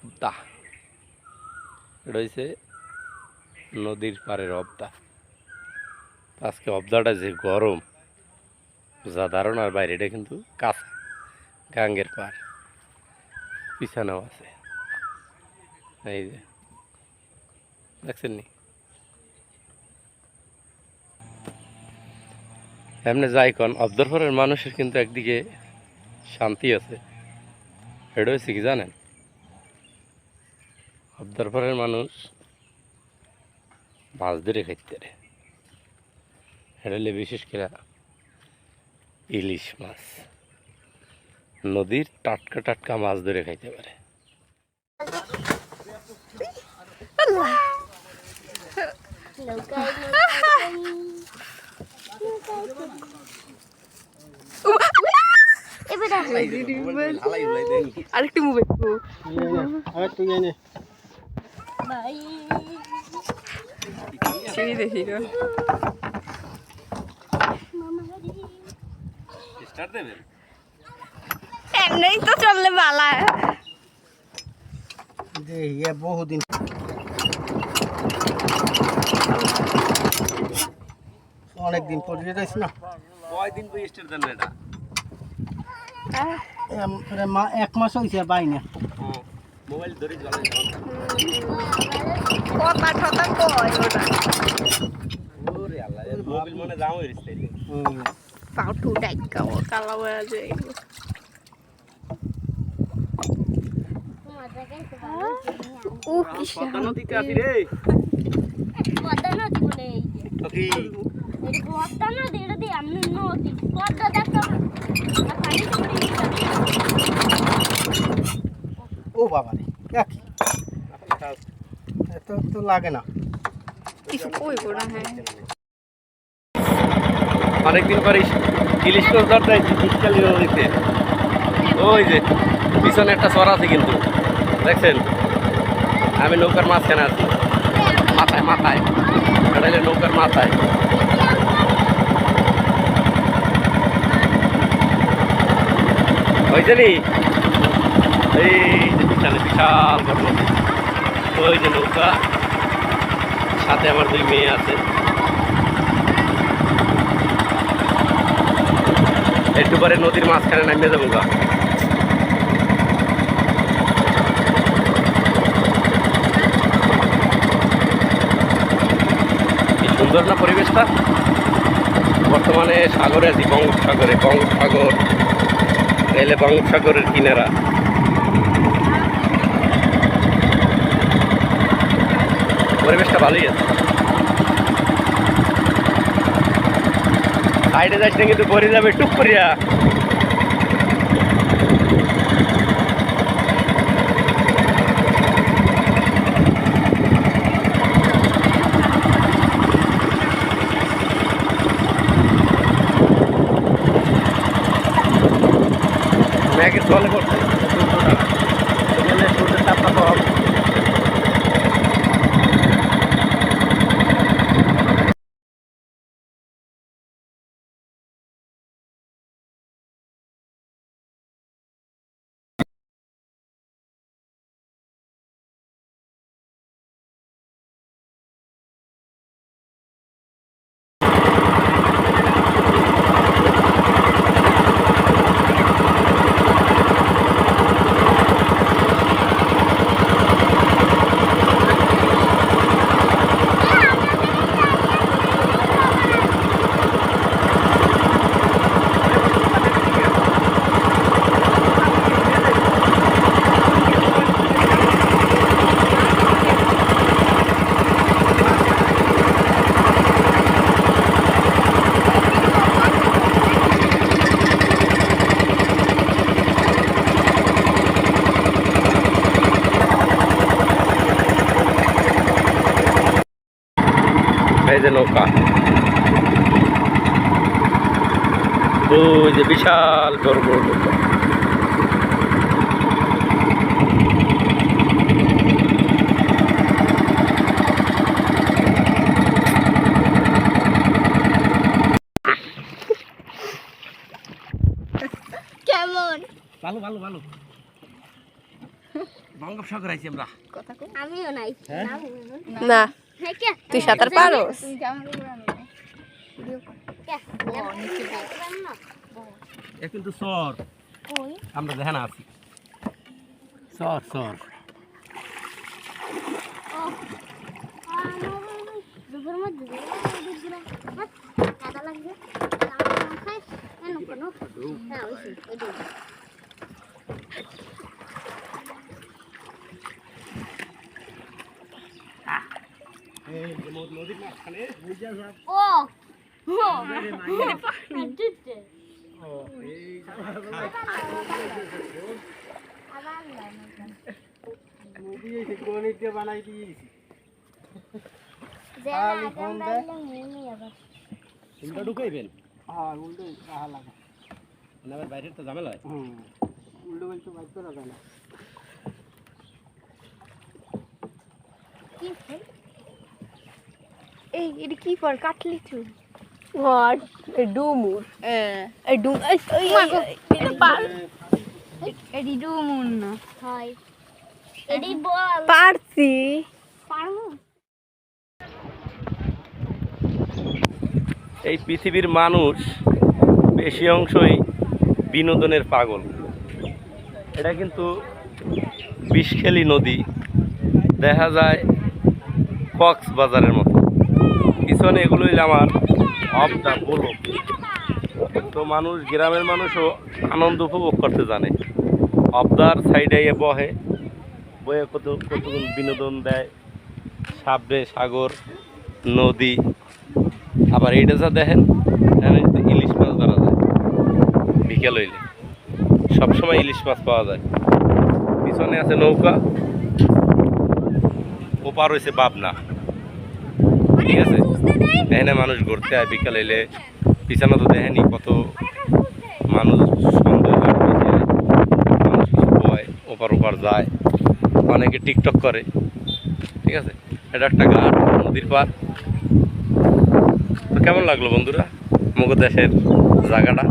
অবদা, এটা হচ্ছে নদীর পাড়ের অবদা। আজকে অবদাটা যে গরম যা ধারণার বাইরে, এটা কিন্তু কাঁচা গাঙ্গের পাড়, পিছানাও আছে। এই যে দেখছেন নি, এমনি যাই কন অবদারপুরের মানুষের কিন্তু একদিকে শান্তি আছে। এটা হচ্ছে কি জানেন, অবদারপুরের মানুষ মাছ ধরে খাইতে পারে। এটা হলে বিশেষ করে ইলিশ মাছ, নদীর টাটকা টাটকা মাছ ধরে খাইতে পারে। আরেকটি মুভি দেখি এমনি তো চললে বালা বহুদিন অনেকদিন পরে যাইছি না। কয়দিন পর স্টার্ট দেন এটা? এক মাস হয়েছে বাইনা মোবাইল ধরে জ্বালাই কথা ঠতা কয় ওটা ওরে আল্লাহ, মোবাইল মনে জাম হয়ে গেছে। পাউটু ডাইকা ও কালা হয়ে যায়। ও পদ্মা নদীতে আছি রে। পদ্মা নদী বলে এই যে কি এই পদ্মা নদী এটা দিয়ে আমি নদী পদ্মা দেখো পানি তো পড়ে ও বাবা রে, কি এত তো লাগে না। কিছু কইবো না। হ্যাঁ, অনেকদিন পরে ইলিশ মাছ ধরতে শীতকালীন নদীতে। ওই যে পিছনে একটা চর আছে কিন্তু, দেখছেন? আমি নৌকার মাঝখানে আছি, মাথায় মাথায়, এটা হলো নৌকার মাথায়। ওই যে নি, এই যে পিছনে বিশাল বড় নদী, ওই যে নৌকা, সাথে আমার 2 মেয়ে আছে। একটু পরে নদীর মাঝখানে নামিয়ে যাবো গা। কি সুন্দর না পরিবেশটা। বর্তমানে সাগরে আছি, বঙ্গোপসাগরে। বঙ্গোপসাগর এলে বঙ্গোপসাগরের কিনারা। পরিবেশটা ভালোই আছে। সাইডে যাচ্ছে কিন্তু পরে যাবে টুক করিয়া। ম্যাগের জলে করছে সূর্যের তাপটা কম। এই যে নৌকা, ওই যে বিশাল বড় বড় নৌকা। কেমন ভালো ভালো ভালো। বঙ্গোপসাগর আইছি আমরা। কথা কই আমিও নাই হ্যাঁ? না হ্যাঁ কে তুই সাঁতার পারোস কে নিচে দে। এ কিন্তু সর, কই আমরা দেখেন আছি। সর সর। ও দুপুরের মধ্যে কাদা লাগবে খাই এনো কেন হ্যাঁ ওই এই যে নদীর মাঝখানে বুঝা যাব। ও ও আচ্ছা ও এই মুভি এই গণিত দিয়ে বানাই দিয়েছি। যারা খালি ফোন আগাম দেয়। বাইলে নিয়ে আবার তোমরা ঢুকাইবেন হ্যাঁ উল্টো রাহা লাগে। না আবার বাইরের তো ঝামেলা হয়। উল্টো বলতে বাইক করা যায় না। কি ফুল এই এটা কি ফল কাটলি তুই হোয়াট এ ডুমুর এই ডুম এই এটা পার এডি ডুমুর না হয় এডি বল পারছি পারমু এই পৃথিবীর মানুষ বেশি অংশই বিনোদনের পাগল। এটা কিন্তু বিষখেলি নদী, দেখা যায় কক্সবাজারের মতো। পিছনে এগুলো হইলে আমার অফ দা গোলক। তো মানুষ, গ্রামের মানুষও আনন্দ উপভোগ করতে জানে। অবদার সাইডে বহে, বয়ে কতগুলো বিনোদন দেয়। সাবরে সাগর, নদী। আবার এইটা যা দেখেন, এখানে কিন্তু ইলিশ মাছ ধরা যায় বিকেল হইলে। সবসময় ইলিশ মাছ পাওয়া যায়। পিছনে আছে নৌকা, ওপার হয়েছে পাবনা। ঠিক আছে, এখানে মানুষ ঘুরতে হয় বিকেল হইলে। পিছনে তো দেখেনি কত মানুষ সন্দেহ মানুষ বয়, ওপার ওপার যায়, অনেকে টিকটক করে। ঠিক আছে, এটা একটা ঘাট, নদীর পার। তো কেমন লাগলো বন্ধুরা মগো দেশের জায়গাটা?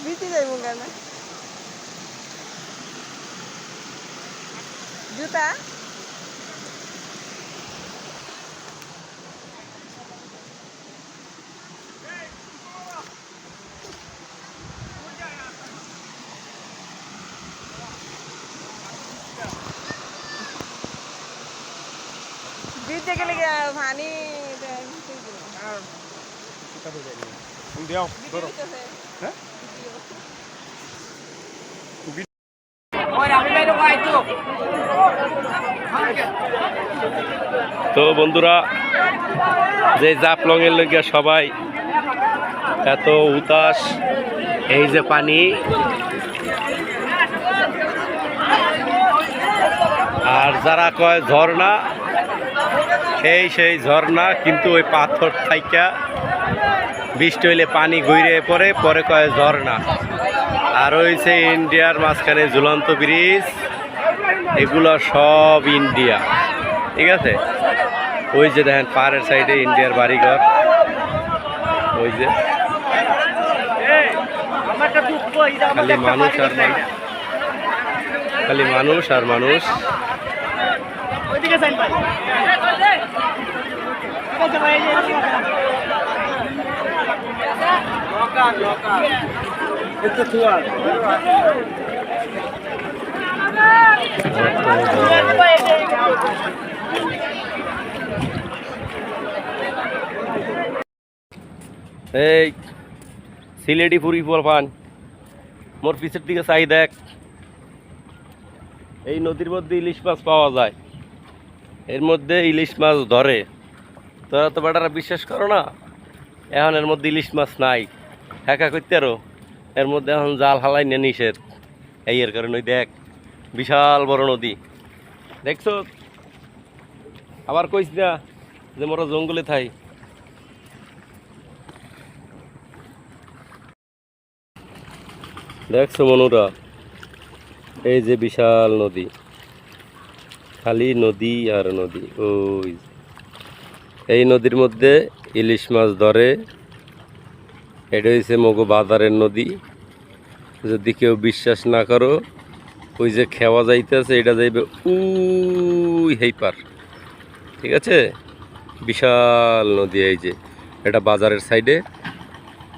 বিচি যাইব কেন জুতা বিচে গেলে পানি তো বন্ধুরা, যে জাফলংয়ের লইগা সবাই এত উতাস, এই যে পানি, আর যারা কয় ঝর্ণা, এই সেই ঝর্ণা, কিন্তু ওই পাথর থাইকা বৃষ্টি হইলে পানি ঘুরে পরে পরে কয় ঝর্ণা। আর হইছে ইন্ডিয়ার মাঝখানে ঝুলন্ত ব্রিজ, এগুলো সব ইন্ডিয়া। ঠিক আছে, ওই যে দেখেন পাহাড়ের সাইডে ইন্ডিয়ার বাড়িঘর, ওই যে খালি মানুষ আর মানুষ, খালি মানুষ আর মানুষ। এই সিলেটি পুরি পান, মোর পিছের দিকে চাই দেখ। এই নদীর মধ্যে ইলিশ মাছ পাওয়া যায়, এর মধ্যে ইলিশ মাছ ধরে তোরা তো বেটারা বিশ্বাস করো না, এখন এর মধ্যে ইলিশ মাছ নাই, হ্যাঁ করতে আরো এর মধ্যে এখন জাল হালাই নিয়ে নিষেধ। এই এর কারণে ওই দেখ বিশাল বড় নদী দেখছো। আবার কইস না যে মোরা জঙ্গলে থাই। দেখছো মনুরা, এই যে বিশাল নদী, খালি নদী আর নদী। ওই এই নদীর মধ্যে ইলিশ মাছ ধরে। এটা হচ্ছে মগো বাজারের নদী। যদি কেউ বিশ্বাস না করো, ওই যে খেওয়া যাইতেছে এটা যাইবে উই হেই পার, ঠিক আছে? বিশাল নদী এই যে, এটা বাজারের সাইডে।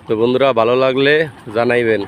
তো বন্ধুরা ভালো লাগলে জানাইবেন।